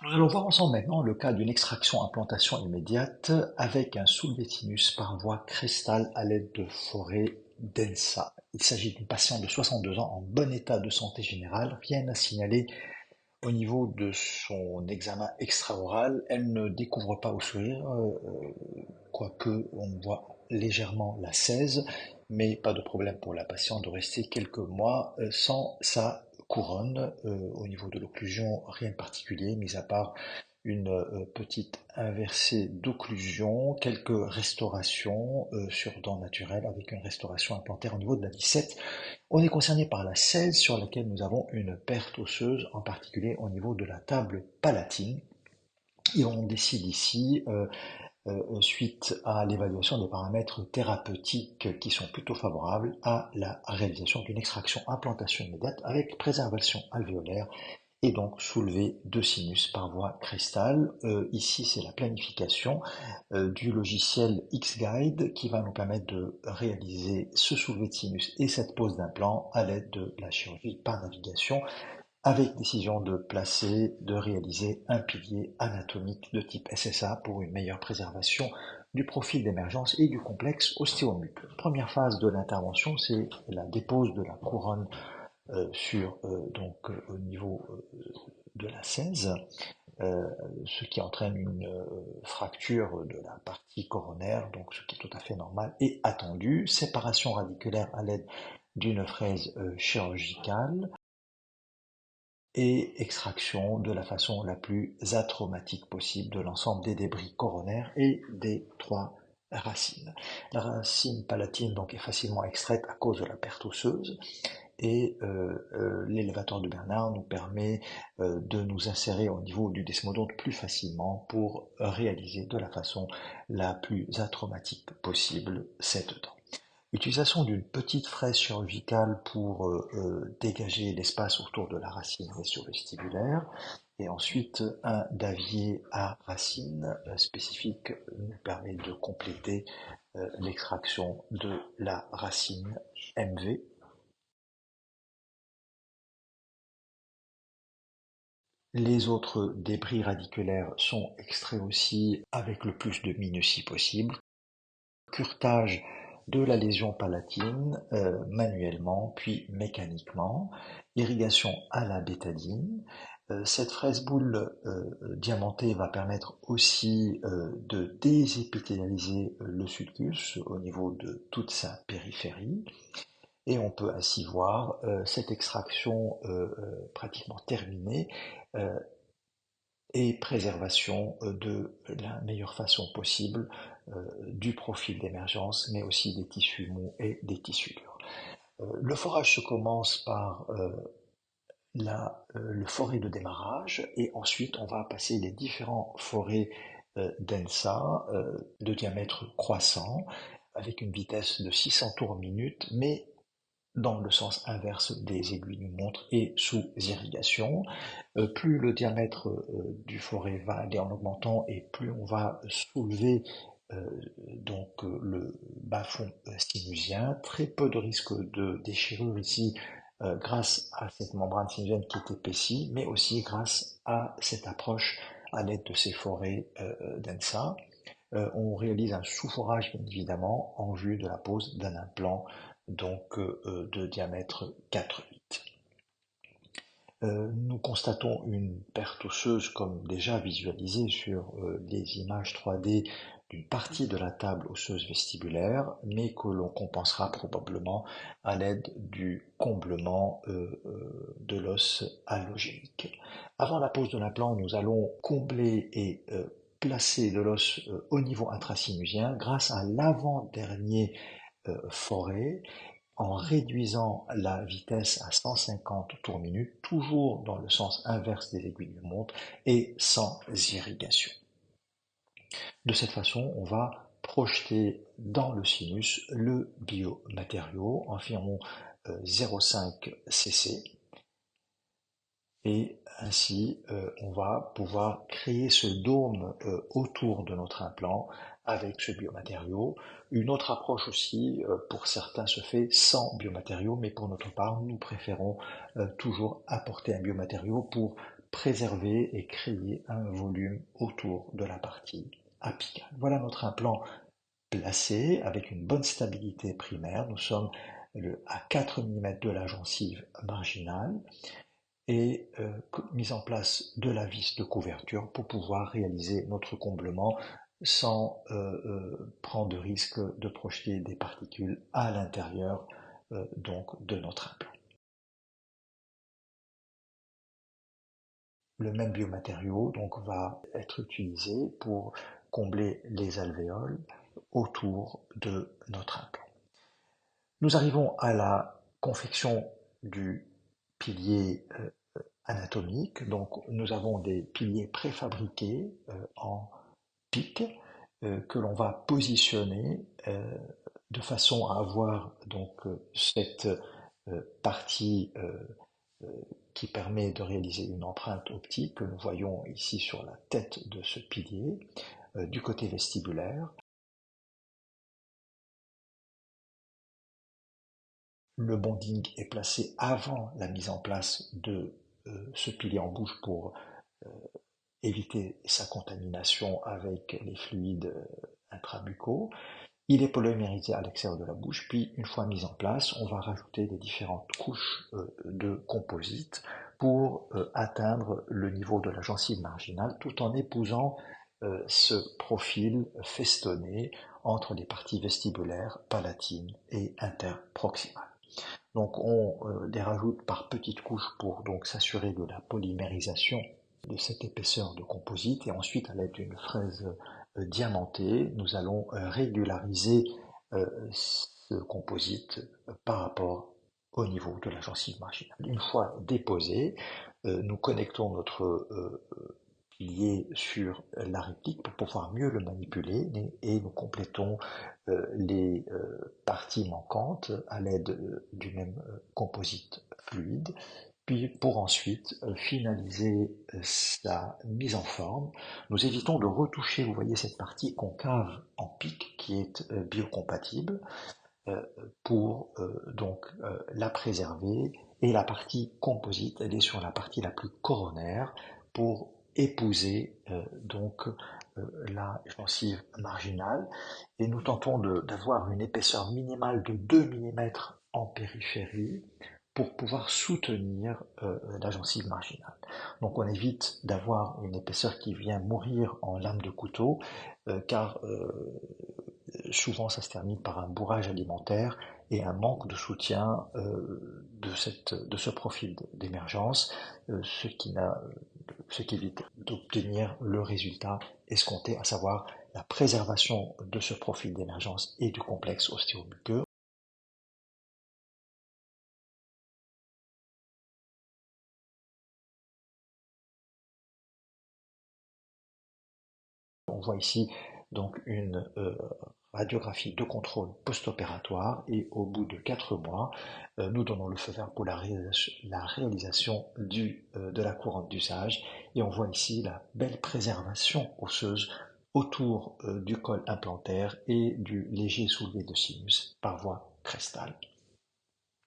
Nous allons voir ensemble maintenant le cas d'une extraction-implantation immédiate avec un soulevé sinus par voie cristale à l'aide de forêt densa. Il s'agit d'une patiente de 62 ans en bon état de santé générale, rien à signaler au niveau de son examen extra-oral. Elle ne découvre pas au sourire, quoique on voit légèrement la 16, mais pas de problème pour la patiente de rester quelques mois sans sa couronne. Au niveau de l'occlusion, rien de particulier, mis à part une petite inversée d'occlusion, quelques restaurations sur dents naturelles avec une restauration implantaire au niveau de la 17. On est concerné par la 16 sur laquelle nous avons une perte osseuse, en particulier au niveau de la table palatine. Et on décide ici suite à l'évaluation des paramètres thérapeutiques qui sont plutôt favorables à la réalisation d'une extraction implantation immédiate avec préservation alvéolaire et donc soulevé de sinus par voie cristale. Ici, c'est la planification du logiciel X-Guide qui va nous permettre de réaliser ce soulevé de sinus et cette pose d'implant à l'aide de la chirurgie par navigation avec décision de placer, de réaliser un pilier anatomique de type SSA pour une meilleure préservation du profil d'émergence et du complexe ostéomuc. Première phase de l'intervention, c'est la dépose de la couronne au niveau de la 16, ce qui entraîne une fracture de la partie coronaire, donc ce qui est tout à fait normal et attendu. Séparation radiculaire à l'aide d'une fraise chirurgicale et extraction de la façon la plus atraumatique possible de l'ensemble des débris coronaires et des trois racines. La racine palatine donc est facilement extraite à cause de la perte osseuse et l'élévateur de Bernard nous permet de nous insérer au niveau du desmodonte plus facilement pour réaliser de la façon la plus atraumatique possible cette dent. Utilisation d'une petite fraise chirurgicale pour dégager l'espace autour de la racine rétio-vestibulaire et ensuite un davier à racine spécifique nous permet de compléter l'extraction de la racine MV. Les autres débris radiculaires sont extraits aussi avec le plus de minutie possible. Curtage de la lésion palatine manuellement puis mécaniquement, irrigation à la bétadine. Cette fraise boule diamantée va permettre aussi de désépithélialiser le sulcus au niveau de toute sa périphérie. Et on peut ainsi voir cette extraction pratiquement terminée euh, et préservation de la meilleure façon possible du profil d'émergence, mais aussi des tissus mous et des tissus durs. Le forage se commence par le forêt de démarrage et ensuite on va passer les différents forêts densa de diamètre croissant avec une vitesse de 600 tours minute, mais dans le sens inverse des aiguilles d'une montre et sous irrigation. Plus le diamètre du forêt va aller en augmentant et plus on va soulever le bas-fond sinusien. Très peu de risque de déchirure ici grâce à cette membrane sinusienne qui est épaissie, mais aussi grâce à cette approche à l'aide de ces forêts densa. On réalise un sous-forage bien évidemment en vue de la pose d'un implant de diamètre 4,8. Nous constatons une perte osseuse comme déjà visualisé sur les images 3D d'une partie de la table osseuse vestibulaire, mais que l'on compensera probablement à l'aide du comblement de l'os allogénique. Avant la pose de l'implant, nous allons combler et placer de l'os au niveau intrasinusien grâce à l'avant-dernier forêt en réduisant la vitesse à 150 tours minute, toujours dans le sens inverse des aiguilles d'une montre et sans irrigation. De cette façon, on va projeter dans le sinus le biomatériau, environ 0,5 cc, et ainsi on va pouvoir créer ce dôme autour de notre implant avec ce biomatériau. Une autre approche aussi, pour certains, se fait sans biomatériau, mais pour notre part, nous préférons toujours apporter un biomatériau pour préserver et créer un volume autour de la partie apicale. Voilà notre implant placé avec une bonne stabilité primaire. Nous sommes à 4 mm de la gencive marginale et mise en place de la vis de couverture pour pouvoir réaliser notre comblement sans prendre de risque de projeter des particules à l'intérieur donc de notre implant. Le même biomatériau donc va être utilisé pour combler les alvéoles autour de notre implant. Nous arrivons à la confection du pilier anatomique. Donc nous avons des piliers préfabriqués en pic que l'on va positionner de façon à avoir donc cette partie qui permet de réaliser une empreinte optique que nous voyons ici sur la tête de ce pilier du côté vestibulaire. Le bonding est placé avant la mise en place de ce pilier en bouche pour éviter sa contamination avec les fluides intrabuccaux. Il est polymérisé à l'extérieur de la bouche, puis une fois mis en place, on va rajouter les différentes couches de composite pour atteindre le niveau de la gencive marginale tout en épousant ce profil festonné entre les parties vestibulaires, palatines et interproximales. Donc on les rajoute par petites couches pour donc s'assurer de la polymérisation de cette épaisseur de composite et ensuite à l'aide d'une fraise diamantée, nous allons régulariser ce composite par rapport au niveau de la gencive marginale. Une fois déposé, nous connectons notre pilier sur la réplique pour pouvoir mieux le manipuler et nous complétons les parties manquantes à l'aide du même composite fluide, puis pour ensuite finaliser sa mise en forme. Nous évitons de retoucher, vous voyez cette partie concave en pic qui est biocompatible pour donc la préserver, et la partie composite, elle est sur la partie la plus coronaire pour épouser donc la gencive marginale, et nous tentons d'avoir une épaisseur minimale de 2 mm en périphérie pour pouvoir soutenir la gencive marginale. Donc on évite d'avoir une épaisseur qui vient mourir en lame de couteau, car souvent ça se termine par un bourrage alimentaire et un manque de soutien de ce profil d'émergence, ce qui évite d'obtenir le résultat escompté, à savoir la préservation de ce profil d'émergence et du complexe ostéomuqueux. On voit ici donc une radiographie de contrôle post-opératoire et au bout de 4 mois, nous donnons le feu vert pour la réalisation de la couronne d'usage, et on voit ici la belle préservation osseuse autour du col implantaire et du léger soulevé de sinus par voie crestale.